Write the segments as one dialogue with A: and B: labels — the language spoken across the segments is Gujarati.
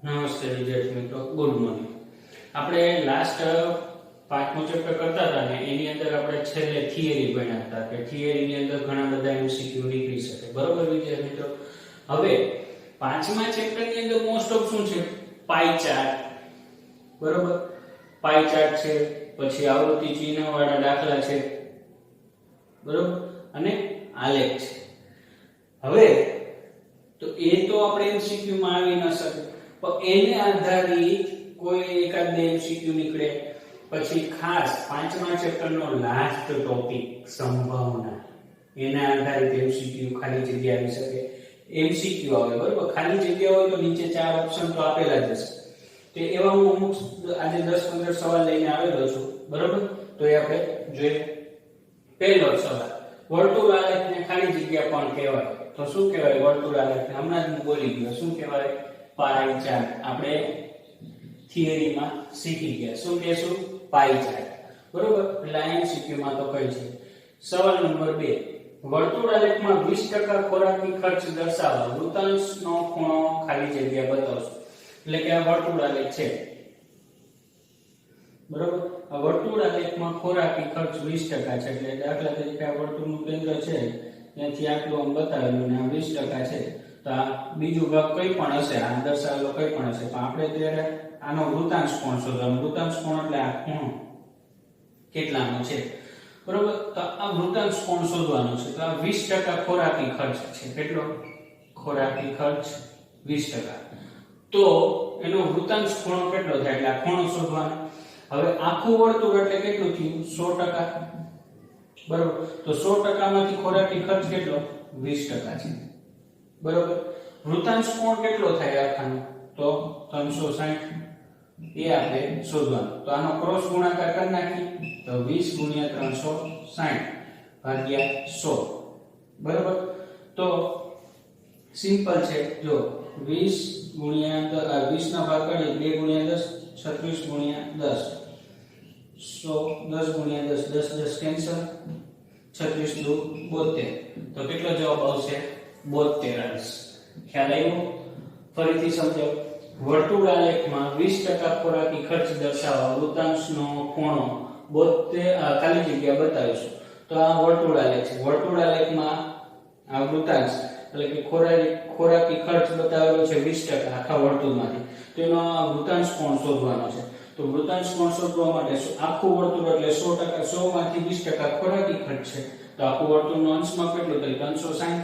A: નમસ્તે વિદ્યાર્થી મિત્રો, ગુડ મોર્નિંગ. આપણે લાસ્ટ પાંચમું ચેપ્ટર કરતા હતા ને એની અંદર આપણે છેલ્લે થિયરી ભણ્યા હતા કે થિયરીની અંદર ઘણા બધા એમસીક્યુ નીકળી શકે. બરોબર વિદ્યાર્થી મિત્રો? હવે પાંચમા ચેપ્ટરની અંદર મોસ્ટ ઓફ શું છે? પાઈ ચાર્ટ. બરોબર, પાઈ ચાર્ટ છે, પછી આવૃત્તિ ચિહ્ન વાળા દાખલા છે, બરોબર, અને આલેખ છે. હવે તો એ તો આપણે એમસીક્યુ માં આવી ન શકે, પણ એને આધારિત કોઈ એકાદ બે એમસીક્યુ નીકળે. પછી ખાસ પાંચમા ચેપ્ટરનો લાસ્ટ ટોપિક સંભાવના, એના આધારિત એમસીક્યુ ખાલી જગ્યા આવી શકે. એમસીક્યુ આવે, બરોબર, ખાલી જગ્યા હોય તો નીચે ચાર ઓપ્શન તો આપેલા જ હશે. તો એવા હું અમુક આજે 10-15 સવાલ લઈને આવેલો છું, બરોબર. તો એ આપણે જોઈએ. પહેલો સવાલ, વર્તુળ આલેખને ખાલી જગ્યા પણ કહેવાય. તો શું કહેવાય વર્તુળ આલેખને? હમણાં જ હું બોલી ગયો. શું કહેવાય? પાઈ ચાર્ટ. આપણે થિયરીમાં શીખી ગયા. શું કહેશું? પાઈ ચાર્ટ. બરોબર, એટલે એમસીક્યુ માં તો કઈ છે. સવાલ નંબર 2, વર્તુળ આલેખમાં 20% ખોરાકી ખર્ચ દર્શાવવા વૃત્તાંશનો ખૂણો ખાલી જગ્યા બતાવશો. એટલે કે આ વર્તુળ આલેખ છે, બરોબર. આ વર્તુળ આલેખમાં ખોરાકી ખર્ચ 20% છે. એટલે દાખલા તરીકે આ વર્તુળનું કેન્દ્ર છે, ત્યાંથી આટલું આમ બતાવેલું ને આ 20% છે. તો આ બીજું ભાગ કઈ પણ હશે, આ દર્શાવેલો કઈ પણ હશે, તો આપણે ત્યારે આનો વૃત્તાંશ કોણ શોધવાનો. વૃત્તાંશ કોણ એટલે આ ખૂણો કેટલાનો છે, બરોબર. તો આ વૃત્તાંશ કોણ શોધવાનો છે. તો આ 20% ખોરાકી ખર્ચ છે. કેટલો? ખોરાકી ખર્ચ 20%. તો એનો વૃત્તાંશ ખૂણો કેટલો થાય? એટલે આ ખૂણો શોધવાનો. હવે આખું વર્તુળ એટલે કેટલું થયું? 100%, બરોબર. તો 100% માંથી ખોરાકી ખર્ચ કેટલો? 20% છે, બરોબર. વૃત્તાંશ કોણ કેટલો થાય આખાનો? તો 360. એ આપણે શોધવાનું. તો આનો ક્રોસ ગુણાકાર કરી નાખી તો 20 * 360 ભાગ્યા 100, બરોબર. તો સિમ્પલ છે. જો 20 નો ભાગ કરીએ 2 * 10 36 * 10 100 10 * 10 10 10 કેન્સલ 36 દુ 72. તો કેટલો જવાબ આવશે? 72 આવશે. ખ્યાલ આવ્યો? ફરીથી સમજાવ. વર્તુળ આલેખમાં 20% ખોરાકી ખર્ચ દર્શાવવા વૃત્તાંશનો ખૂણો 72 ખાલી જગ્યા બતાવીશું. તો આ વર્તુળ આલેખ છે. વર્તુળ આલેખમાં આ વૃત્તાંશ એટલે કે ખોરાકી ખર્ચ બતાવેલો છે 20% આખા વર્તુળમાંથી. તો એનો વૃત્તાંશ કોણ શોધવાનો છે. તો વૃત્તાંશ કોણ શોધવા માટે આખું વર્તુળ એટલે 100%, 100 માંથી 20% ખોરાકી ખર્ચ છે. તો આખું વર્તુળનો અંશમાં કેટલું થાય? 360,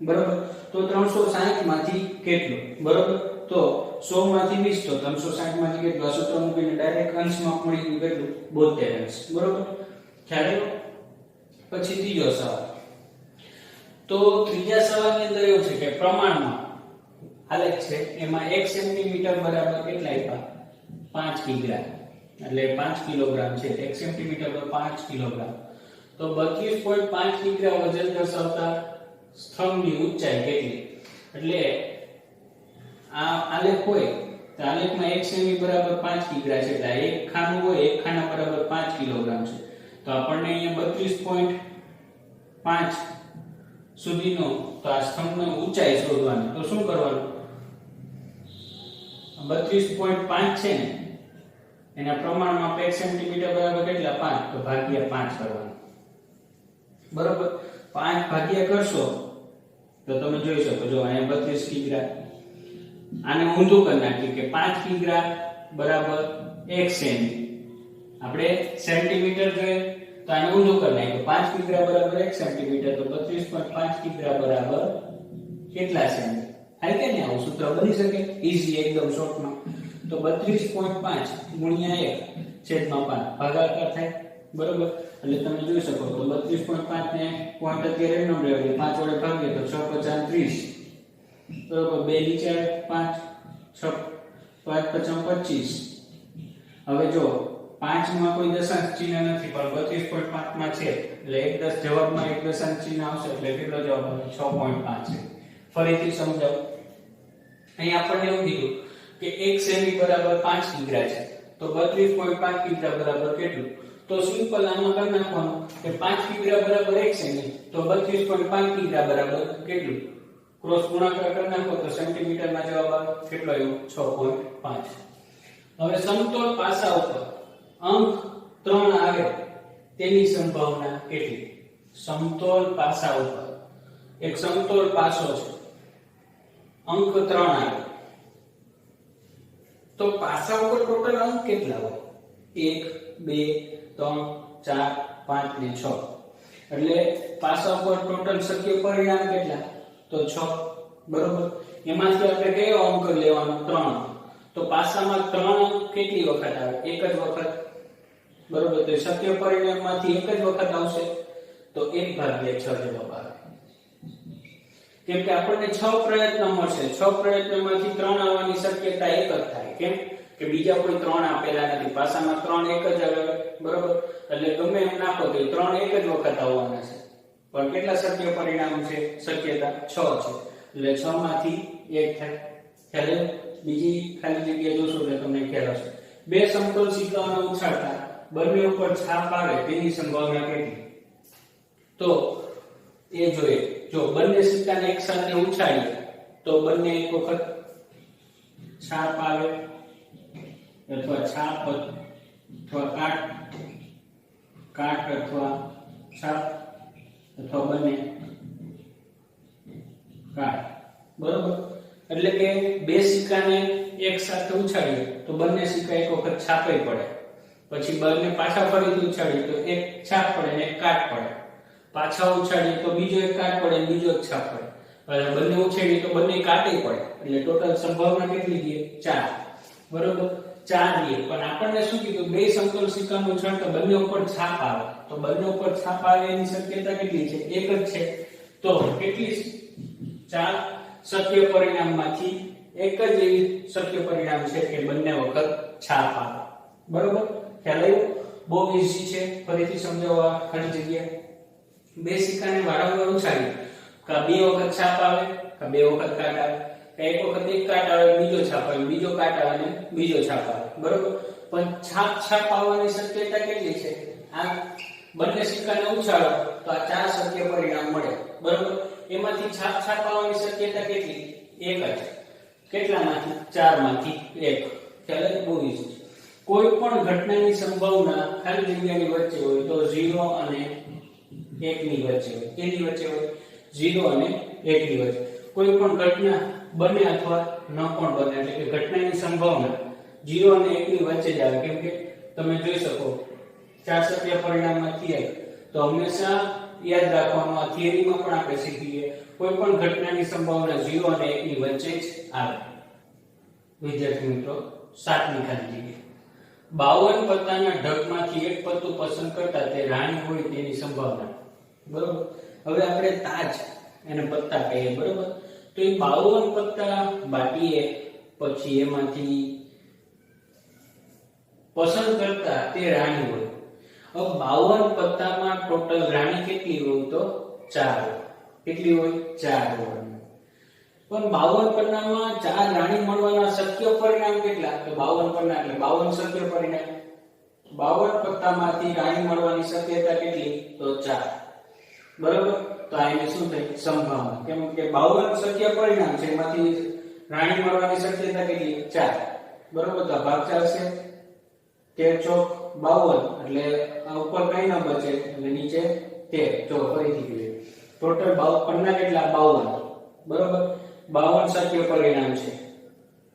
A: બરોબર. તો 360 માંથી કેટલું? બરોબર. તો 100 માંથી 20 તો 360 માંથી કેટલું? આ સૂત્ર મૂકીને ડાયરેક્ટ અંશમાં મળી ગયું કેટલું? 72 અંશ, બરોબર. ખ્યાલ આવ્યો? પછી ત્રીજો સવાલ. તો ત્રીજા સવાલની અંદર એવું છે કે પ્રમાણમાં આલેખ છે, એમાં 1 સેન્ટીમીટર બરાબર કેટલા આપ્યા? 5 કિગ્રા. એટલે 5 કિલોગ્રામ છે. 1 સેન્ટીમીટર પર 5 કિલોગ્રામ. તો 32.5 કિગ્રા વજન દર્શાવતા સ્તંભની ઊંચાઈ કેટલી? એટલે આ આલેખ હોય તો આલેખમાં 1 સેમી બરાબર 5 કિગ્રા છે. એટલે એક ખાનું હોય, એક ખાના બરાબર 5 કિલોગ્રામ છે. તો આપણને અહીંયા 32.5 સુધીનો તો આ સ્તંભની ઊંચાઈ શોધવાની. તો શું કરવાનું? 32.5 છે ને એના પ્રમાણમાં 1 સેન્ટીમીટર બરાબર કેટલા? 5. તો ભાગ્યા 5 કરવાનું, બરોબર. 5 ભાગ્યા કરશો તો તમે જોઈ શકો. જો અહીંયા 32 કિગ્રા. આને ઊંધું કરી નાખ્યું કે 5 કિગ્રા બરાબર 1 સેમી. આપણે સેન્ટીમીટર જોઈએ તો આને ઊંધું કરી નાખ્યું. 5 કિગ્રા બરાબર 1 સેન્ટીમીટર. તો 32.5 કિગ્રા બરાબર કેટલા સેમી? હાલ કે નહીં આવું સૂત્ર બની શકે? ઈઝી, એકદમ શોર્ટમાં. તો 32.5 ગુણ્યા 1 છેદમાં 5 ભાગાકાર થાય, બરોબર. એટલે તમે જોઈ શકો. તો 32.5 ને પોઈન્ટ અત્યારે એમ નંબર એટલે 5 વડે ભાગીએ તો 6 × 5 = 30, બરોબર. 2 નીચે 5 6 5 × 5 = 25. હવે જો 5 માં કોઈ દશાંશ ચિહ્ન નથી પણ 32.5 માં છે એટલે એક દસ જવાબમાં એક દશાંશ ચિહ્ન આવશે. એટલે કેટલો જવાબ આવે? 6.5 છે. ફરીથી સમજાવ. અહીં આપણને એવું કીધું કે 1 સેમી બરાબર 5 કિગ્રા છે. તો 32.5 કિગ્રા બરાબર કેટલું? તો સિમ્પલ આમાં કરી નાખવાનું કે 5 કિગ્રા બરાબર 1 સેમી. તો 32.5 કિગ્રા બરાબર કેટલું? ક્રોસ ગુણાકાર કરી નાખો તો સેન્ટીમીટરમાં જવાબ આવે કેટલો આવ્યો 6.5. હવે સમતોલ પાસા ઉપર અંક 3 આવે તેની સંભાવના કેટલી? સમતોલ પાસા ઉપર એક સમતોલ પાસો છે, અંક 3 આવે તો પાસા ઉપર ટોટલ અંક કેટલા હોય? 1 2 3 4 5 ને 6. એટલે પાસા ઉપર ટોટલ શક્ય પરિણામ કેટલા? તો 6. બરોબર. એમાંથી આપણે કયો અંક લેવાનો? 3. તો પાસામાં 3 અંક કેટલી વખત આવે? એક જ વખત. બરોબર. તો શક્ય પરિણામમાંથી એક જ વખત આવશે તો 1/6 જવાબ આવે. કેમ કે આપણને 6 પ્રયત્ન મળશે. 6 પ્રયત્નોમાંથી 3 આવવાની શક્યતા એક જ થાય. કેમ કે બીજા કોઈ 3 આપેલા નથી. પાસામાં 3 એક જ આવે. બરોબર. એટલે ગમે એમ નાખો તો 3 એક જ વખત આવવાના છે. પણ કેટલા શક્ય પરિણામ છે? શક્યતા 6 છે. એટલે 6 માંથી 1 થાય. ખ્યાલ? બીજી ખાલી જગ્યા જોશો એટલે તમને ખ્યાલ આવશે. બે સમતોલ સિક્કાઓને ઉછાળતા બંને ઉપર છાપ આવે તેની સંભાવના કેટલી? તો એ જોઈએ. જો બંને સિક્કાને એકસાથે ઉછાળીએ તો બંને એક વખત છાપ આવે અથવા છાપ અથવા કાટ અથવા છાપ અથવા બંને કાટ. બરોબર. એટલે કે બે સિક્કાને એક સાથે ઉછાળીએ તો બંને સિક્કા એક વખત છાપે પડે. પછી બંને પાછા ફરીથી ઉછાળીએ તો એક છાપ પડે ને એક કાટ પડે. પાછા ઉછાળીએ તો બીજો એક કાટ પડે ને બીજો એક છાપ પડે. એટલે બંને ઉછાળીએ તો બંને કાટે પડે. એટલે ટોટલ સંભાવના કેટલી છે? 4. બરોબર. 4 લે. પણ આપણને શું કીધું? બે સમતોલ સિક્કાનો ઉછાળતા બંને ઉપર છાપ આવે. તો બંને ઉપર છાપ આવે એની શક્યતા કેટલી છે? એક જ છે. તો કેટલી? 4 શક્ય પરિણામમાંથી એક જ એવી શક્ય પરિણામ છે કે બંને વખત છાપ આવે. બરોબર. ખ્યાલ આવ્યો? બહુ ઈઝી છે. ફરીથી સમજાવવા ખાલી જગ્યા. બે સિક્કાને વારંવાર ઉછાળીએ કા બે વખત છાપ આવે કા બે વખત કાટ આવે કા એક વખત એક કાટ આવે બીજો છાપ આવે બીજો કાટ આવે ને બીજો છાપ આવે. બરોબર. પણ છાપ આવવાની શક્યતા કેટલી છે? આ બંને સિક્કાને ઉછાળો તો આ 4 શક્ય પરિણામ મળે. બરોબર. એમાંથી છાપ આવવાની શક્યતા કેટલી? એક જ. કેટલામાંથી? 4 માંથી 1. ખ્યાલ? બહુ ઈઝી છે. કોઈ પણ ઘટનાની સંભાવના ખાલી જગ્યાની વચ્ચે હોય તો 0 અને 1 ની વચ્ચે હોય. કેની વચ્ચે હોય? 0 અને 1 ની વચ્ચે. કોઈ પણ ઘટના બને અથવા ન પણ બને. એટલે કે ઘટનાની સંભાવના 0 અને 1 ની વચ્ચે જ આવે. કેમ કે તમે જોઈ શકો 4 શક્ય પરિણામમાંથી એક. તો હંમેશા યાદ રાખવાનું, આ થિયરીમાં પણ આપણે શીખીએ, કોઈ પણ ઘટનાની સંભાવના 0 અને 1 ની વચ્ચે જ આવે. વિદ્યાર્થી મિત્રો, 7ની ખાલી જગ્યા. 52 પત્તાના ઢગમાંથી એક પત્તું પસંદ કરતા તે રાણી હોય તેની સંભાવના. બરોબર. હવે આપણે તાજ એને પત્તા કહીએ. બરોબર. તો એ 52 પત્તા બાટીએ પછી એમાંથી પસંદ કરતા તે રાણી હોય. હવે 52 પત્તામાં ટોટલ રાણી કેટલી હોય? તો 4 હોય. કેટલી હોય? 4 હોય. પણ 52 પન્નામાં 4 રાણી મળવાના શક્ય પરિણામ કેટલા? તો 52 પન્ના એટલે 52 શક્ય પરિણામ. 52 પત્તામાંથી રાણી મળવાની શક્યતા કેટલી? તો 4. બરોબર. તો આ એને શું થાય? સંભાવના. કેમ કે 52 શક્ય પરિણામ છે, એમાંથી રાણી મળવાની શક્યતા કેટલી? 4. બરોબર. તો ભાગ ચાલશે 13 ચોક 52 એટલે આ ઉપર કઈ ન બચે એટલે નીચે 13. જો ફરીથી કહીએ ટોટલ પન્ના કેટલા? 52. બરોબર. 52 શક્ય પરિણામ છે,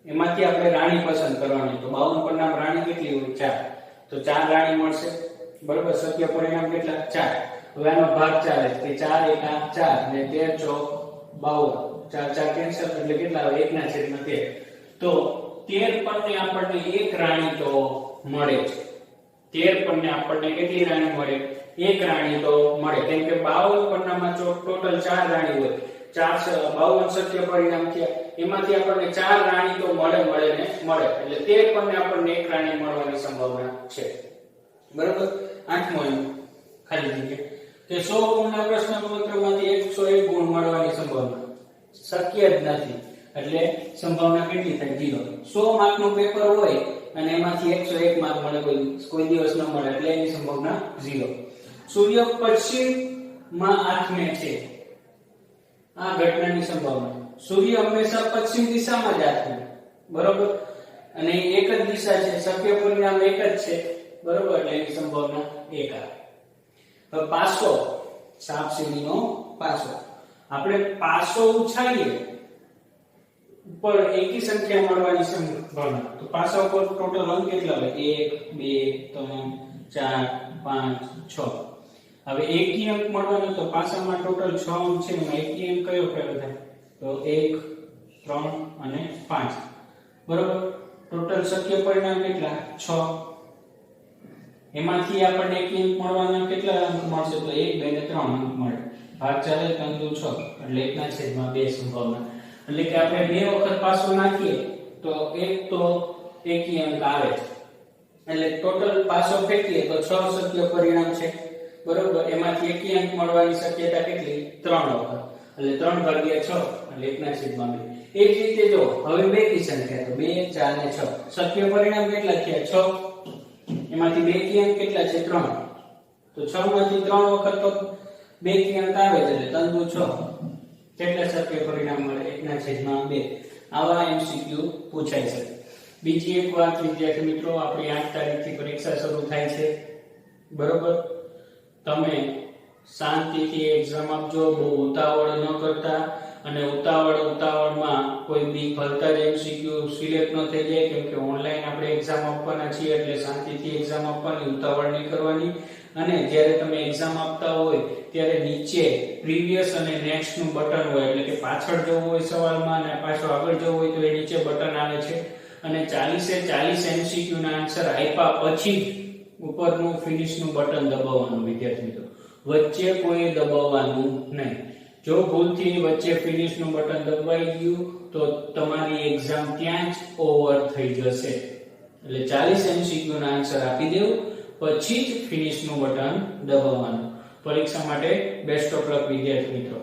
A: એમાંથી આપણે રાણી પસંદ કરવાની. તો 52 પન્નામાં રાણી કેટલી હોય? 4. તો 4 રાણી મળશે. બરોબર. શક્ય પરિણામ કેટલા? 4. હવે આનો ભાગ ચાલે કે 4 એકા 4 ને 13 ચોક 52. 4 4 કેન્સલ એટલે કેટલા આવે? 1/13. તો 13 પન્ને આપણને એક રાણી તો મળે છે. 13 પન્ને આપણને કેટલી રાણી મળે? એક રાણી તો મળે. કેમ કે 52 પન્નામાં ટોટલ 4 રાણી હોય. 52 શક્ય પરિણામ થયા, એમાંથી આપણને 4 રાણી તો મળે ને મળે. એટલે 13 પન્ને આપણને એક રાણી મળવાની સંભાવના છે. બરોબર. 8મો ખાલી જગ્યા કે 100 ગુણના પ્રશ્નપત્રમાંથી 101 ગુણ મળવાની સંભાવના શક્ય જ નથી. એટલે સંભાવના કેટલી થાય? 0. 100 માર્કનું પેપર હોય અને એમાંથી 101 માર્ક મળે કોઈ દિવસ ન મળે. એટલે એની સંભાવના 0. સૂર્ય પશ્ચિમમાં આથમે છે આ ઘટનાની સંભાવના. સૂર્ય હંમેશા પશ્ચિમ દિશામાં જ આથમે, બરોબર, અને એક જ દિશા છે, શક્ય પરિણામ એક જ છે, બરોબર, એટલે એની સંભાવના 1 આવે. હવે પાસો, સાપ સીડીનો પાસો. આપણે પાસો ઉછાળીએ ઉપર એકી સંખ્યા મળવાની સંભાવના. તો પાસા ઉપર ટોટલ અંક કેટલા હોય? 1 2 3 4 5 6. હવે એકી અંક મળવાનો, તો પાસામાં ટોટલ 6 અંક છે, એમાં એકી અંક કયો કયો થાય? તો 1 3 અને 5, બરોબર. ટોટલ શક્ય પરિણામ કેટલા? 6. એમાંથી આપણને એકી અંક મળવાના કેટલા અંક મળશે? તો 1 2 ને 3 અંક મળે. ભાગ ચાલે 3 દુ 6, એટલે 1/2 સંભાવના. એટલે કે આપણે 2 વખત પાસો નાખીએ તો એક તો એકી અંક આવે છે, એટલે ટોટલ પાસો ફેંકીએ તો 6 શક્ય પરિણામ છે, બરોબર. એમાંથી એકી અંક મળવાની શક્યતા કેટલી? 3 વખત, એટલે 3/6, એટલે 1/2. એ જ રીતે જો હવે બેકી સંખ્યા, તો 2 4 ને 6 શક્ય પરિણામ કેટલા થયા? 6. એમાંથી બેકી અંક કેટલા છે? 3. તો 6 માંથી 3 વખત તો બેકી અંક આવે છે, એટલે 3 દુ 6. કેટલા શક્ય પરિણામ મળે? 1/2. આવા એમસીક્યુ પૂછાય છે. બીજી એક વાત વિદ્યાર્થી મિત્રો, આપણી 8 તારીખથી પરીક્ષા શરૂ થાય છે, બરોબર. તમે શાંતિથી એક્ઝામ આપજો, બહુ ઉતાવળ ન કરતા, અને ઉતાવળમાં કોઈ બી ભલતા જ એમસીક્યુ સિલેક્ટ ન થઈ જાય, કેમ કે ઓનલાઈન આપણે એક્ઝામ આપવાના છીએ, એટલે શાંતિથી એક્ઝામ આપવાની, ઉતાવળ નહીં કરવાની. અને જ્યારે તમે એક્ઝામ આપતા હોય ત્યારે નીચે પ્રીવિયસ અને નેક્સ્ટ નું બટન હોય, એટલે કે પાછળ જવું હોય સવાલમાં અને પાછળ આગળ જવું હોય તો એ નીચે બટન આવે છે, અને 40 એમસીક્યુ ના આન્સર આપ્યા પછી ઉપરનું ફિનિશ નું બટન દબાવવાનું વિદ્યાર્થી મિત્રો, વચ્ચે કોઈ દબાવવાનું નહીં. જો ભૂલથી વચ્ચે ફિનિશ નું બટન દબાઈ ગયું તો તમારી એક્ઝામ ત્યાં જ ઓવર થઈ જશે. એટલે 40 એમસીક્યુ ના આન્સર આપી દેવું, પછી જ ફિનિશ નું બટન દબાવવાનું. પરીક્ષા માટે બેસ્ટ ઓફ લક વિદ્યાર્થી મિત્રો.